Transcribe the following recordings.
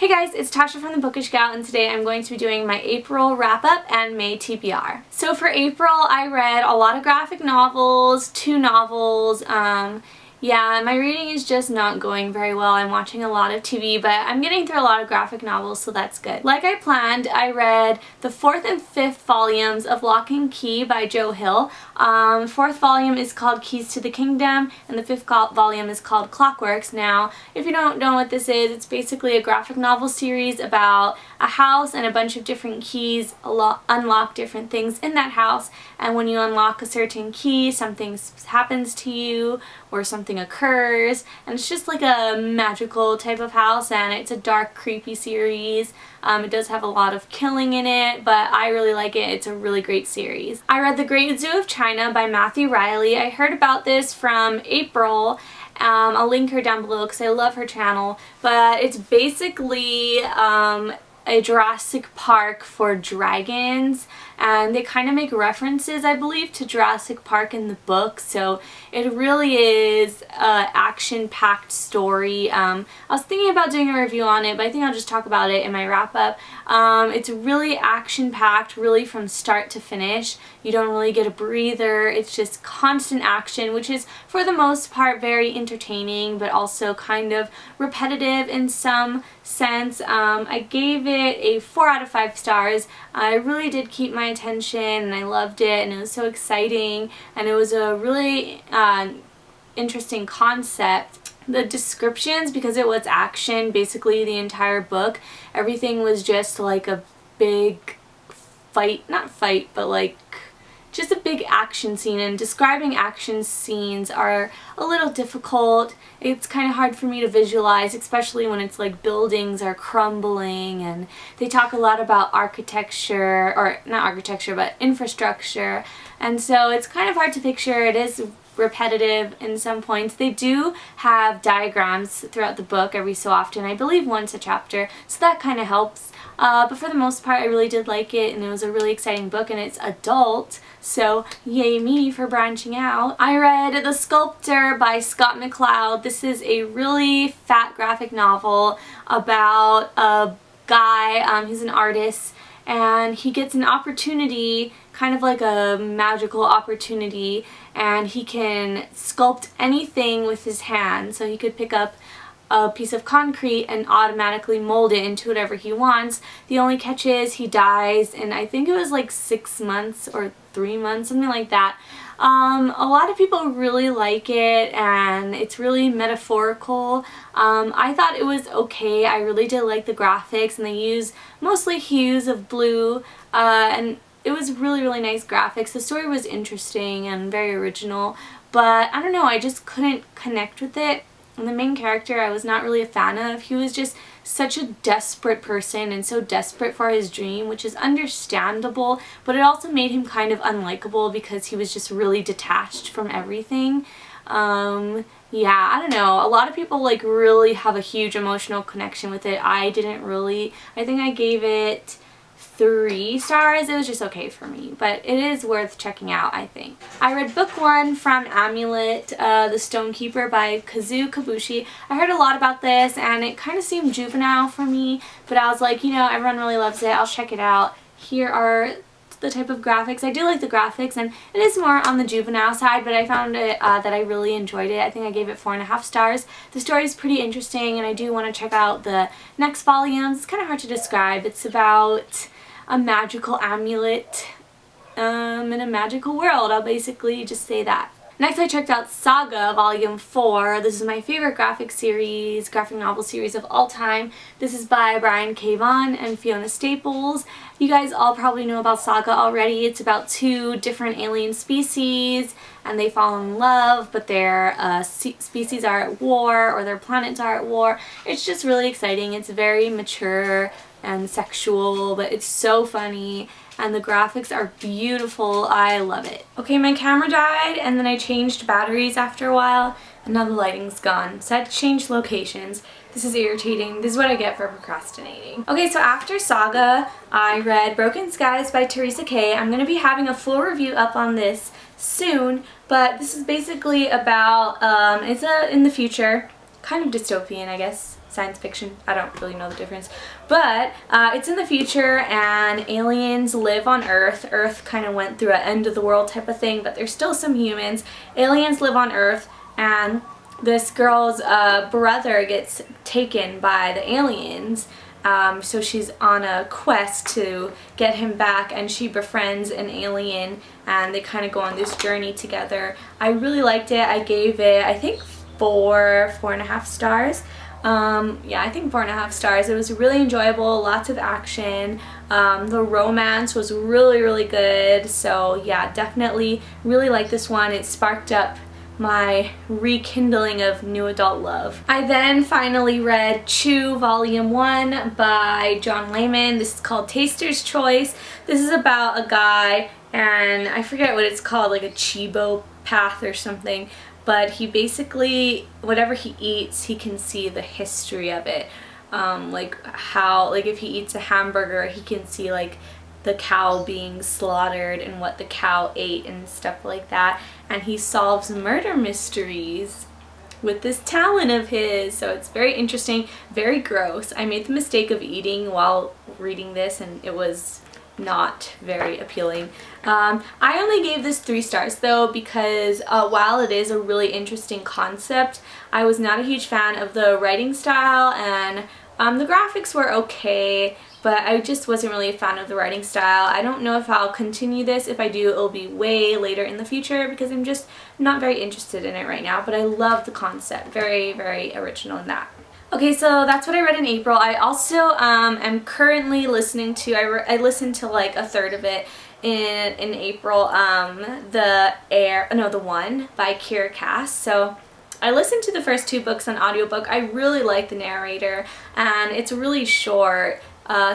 guys, it's Tasha from the Bookish Gal, and today I'm going to be doing my April wrap-up and May TBR. So for April, I read a lot of graphic novels, 2 novels. Yeah, my reading is just not going very well. I'm watching a lot of TV, but I'm getting through a lot of graphic novels, so that's good. Like I planned, I read the 4th and 5th volumes of Lock and Key by Joe Hill. 4th volume is called Keys to the Kingdom, and the 5th volume is called Clockworks. Now, if you don't know what this is, it's basically a graphic novel series about a house and a bunch of different keys unlock different things in that house, and when you unlock a certain key, something happens to you, or something occurs, and it's just like a magical type of house, and it's a dark, creepy series. It does have a lot of killing in it, but I really like it. It's a really great series. I read The Great Zoo of China by Matthew Riley. I heard about this from April. I'll link her down below because I love her channel, but it's basically a Jurassic Park for dragons, and they kind of make references, I believe, to Jurassic Park in the book, so it really is an action-packed story. I was thinking about doing a review on it, but I think I'll just talk about it in my wrap-up. It's really action-packed, really from start to finish. You don't really get a breather. It's just constant action, which is, for the most part, very entertaining, but also kind of repetitive in some sense. I gave it a 4 out of 5 stars. I really did keep my attention, and I loved it, and it was so exciting, and it was a really interesting concept. The descriptions, because it was action basically the entire book, everything was just like a big fight, not fight, but like just a big action scene, and describing action scenes are a little difficult. It's kind of hard for me to visualize, especially when it's like buildings are crumbling, and they talk a lot about architecture, or not architecture, but infrastructure, and so it's kind of hard to picture. It is repetitive in some points. They do have diagrams throughout the book every so often, I believe once a chapter, so that kind of helps. But for the most part, I really did like it, and it was a really exciting book, and it's adult, so yay me for branching out. I read The Sculptor by Scott McCloud. This is a really fat graphic novel about a guy, he's an artist, and he gets an opportunity, kind of like a magical opportunity, and he can sculpt anything with his hand. So he could pick up a piece of concrete and automatically mold it into whatever he wants. The only catch is he dies, and I think it was like 6 months or 3 months, something like that. A lot of people really like it, and it's really metaphorical. I thought it was okay. I really did like the graphics, and they use mostly hues of blue, and it was really, really nice graphics. The story was interesting and very original, but I don't know, I just couldn't connect with it. And the main character I was not really a fan of. He was just such a desperate person, and so desperate for his dream, which is understandable, but it also made him kind of unlikable because he was just really detached from everything. Yeah, I don't know. A lot of people like really have a huge emotional connection with it. I didn't really. I think I gave it 3 stars. It was just okay for me, but it is worth checking out, I think. I read book 1 from Amulet, The Stonekeeper by Kazuo Kabushi. I heard a lot about this, and it kind of seemed juvenile for me, but I was like, you know, everyone really loves it. I'll check it out. Here are the type of graphics. I do like the graphics, and it is more on the juvenile side, but I found it that I really enjoyed it. I think I gave it 4.5 stars. The story is pretty interesting, and I do want to check out the next volumes. It's kind of hard to describe. It's about a magical amulet in a magical world. I'll basically just say that. Next, I checked out Saga Volume 4. This is my favorite graphic novel series of all time. This is by Brian K. Vaughan and Fiona Staples. You guys all probably know about Saga already. It's about 2 different alien species, and they fall in love, but their species are at war, or their planets are at war. It's just really exciting. It's very mature and sexual, but it's so funny, and the graphics are beautiful. I love it. Okay, my camera died, and then I changed batteries after a while, and now the lighting's gone, so I had to change locations. This is irritating. This is what I get for procrastinating. Okay, so after Saga, I read Broken Skies by Teresa K. I'm going to be having a full review up on this soon, but this is basically about, it's in the future, kind of dystopian, I guess. science fiction. I don't really know the difference. But it's in the future and aliens live on Earth. Earth kind of went through an end of the world type of thing, but there's still some humans. Aliens live on Earth, and this girl's brother gets taken by the aliens. So she's on a quest to get him back, and she befriends an alien and they kind of go on this journey together. I really liked it. I gave it, I think, 4.5 stars. Yeah, I think 4.5 stars. It was really enjoyable, lots of action. The romance was really, really good. So yeah, definitely really like this one. It sparked up my rekindling of new adult love. I then finally read Chew Volume 1 by John Layman. This is called Taster's Choice. This is about a guy, and I forget what it's called, like a Chibo path or something, but he basically, whatever he eats, he can see the history of it. Like how, like if he eats a hamburger, he can see like the cow being slaughtered and what the cow ate and stuff like that, and he solves murder mysteries with this talent of his. So it's very interesting, very gross. I made the mistake of eating while reading this and it was not very appealing. I only gave this 3 stars though, because while it is a really interesting concept, I was not a huge fan of the writing style, and the graphics were okay, but I just wasn't really a fan of the writing style. I don't know if I'll continue this. If I do, it'll be way later in the future because I'm just not very interested in it right now, but I love the concept. Very, very original in that. Okay, so that's what I read in April. I also am currently listening to, I listened to like a third of it in April, The One by Kira Cass. So I listened to the first 2 books on audiobook. I really like the narrator, and it's really short.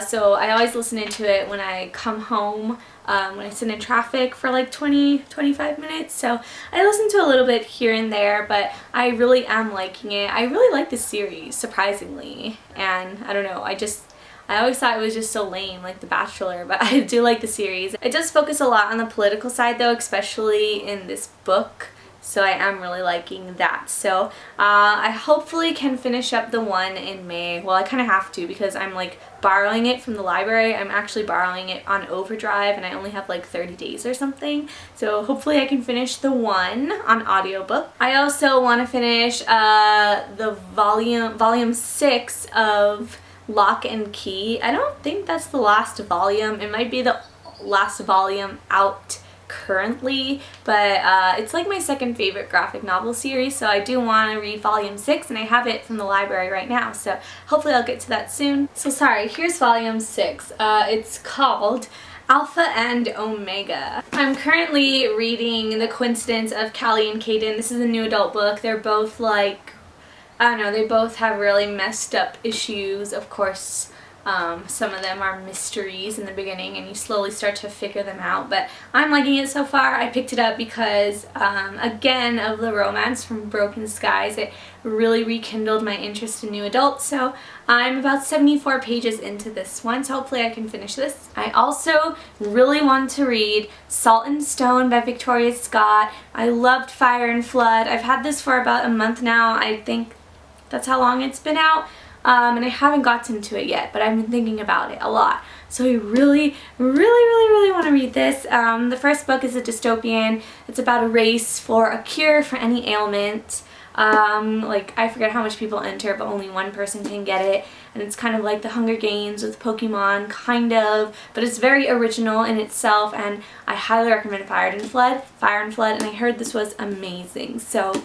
So I always listen to it when I come home, when I sit in traffic for like 20-25 minutes. So I listen to a little bit here and there, but I really am liking it. I really like the series, surprisingly. And I don't know, I always thought it was just so lame, like The Bachelor, but I do like the series. It does focus a lot on the political side though, especially in this book. So I am really liking that. So I hopefully can finish up The One in May. Well, I kind of have to because I'm like borrowing it from the library. I'm actually borrowing it on Overdrive and I only have like 30 days or something. So hopefully I can finish The One on audiobook. I also want to finish the volume 6 of Lock and Key. I don't think that's the last volume. It might be the last volume out currently, but it's like my second favorite graphic novel series, so I do want to read volume 6 and I have it from the library right now, so hopefully I'll get to that soon. So sorry, here's volume 6. It's called Alpha and Omega. I'm currently reading The Coincidence of Callie and Caden. This is a new adult book. They're both like, I don't know, they both have really messed up issues. Of course, some of them are mysteries in the beginning and you slowly start to figure them out, but I'm liking it so far. I picked it up because, again, of the romance from Broken Skies. It really rekindled my interest in new adults, so I'm about 74 pages into this one, so hopefully I can finish this. I also really want to read Salt and Stone by Victoria Scott. I loved Fire and Flood. I've had this for about a month now. I think that's how long it's been out. And I haven't gotten to it yet, but I've been thinking about it a lot. So I really want to read this. The first book is a dystopian. It's about a race for a cure for any ailment. Like, I forget how much people enter, but only one person can get it. And it's kind of like the Hunger Games with Pokemon, kind of. But it's very original in itself, and I highly recommend Fire and Flood. And I heard this was amazing. So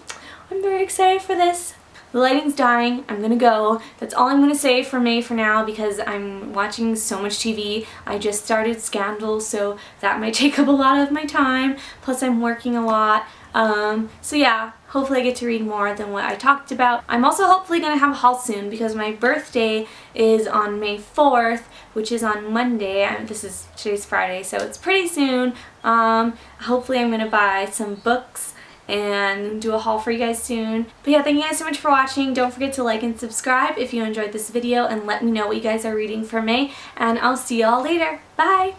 I'm very excited for this. The lighting's dying. I'm gonna go. That's all I'm gonna say for May for now because I'm watching so much TV. I just started Scandal, so that might take up a lot of my time. Plus I'm working a lot. So yeah, hopefully I get to read more than what I talked about. I'm also hopefully gonna have a haul soon because my birthday is on May 4th, which is on Monday. Today's Friday, so it's pretty soon. Hopefully I'm gonna buy some books and do a haul for you guys soon. But yeah, thank you guys so much for watching. Don't forget to like and subscribe if you enjoyed this video, and let me know what you guys are reading for May, and I'll see y'all later. Bye!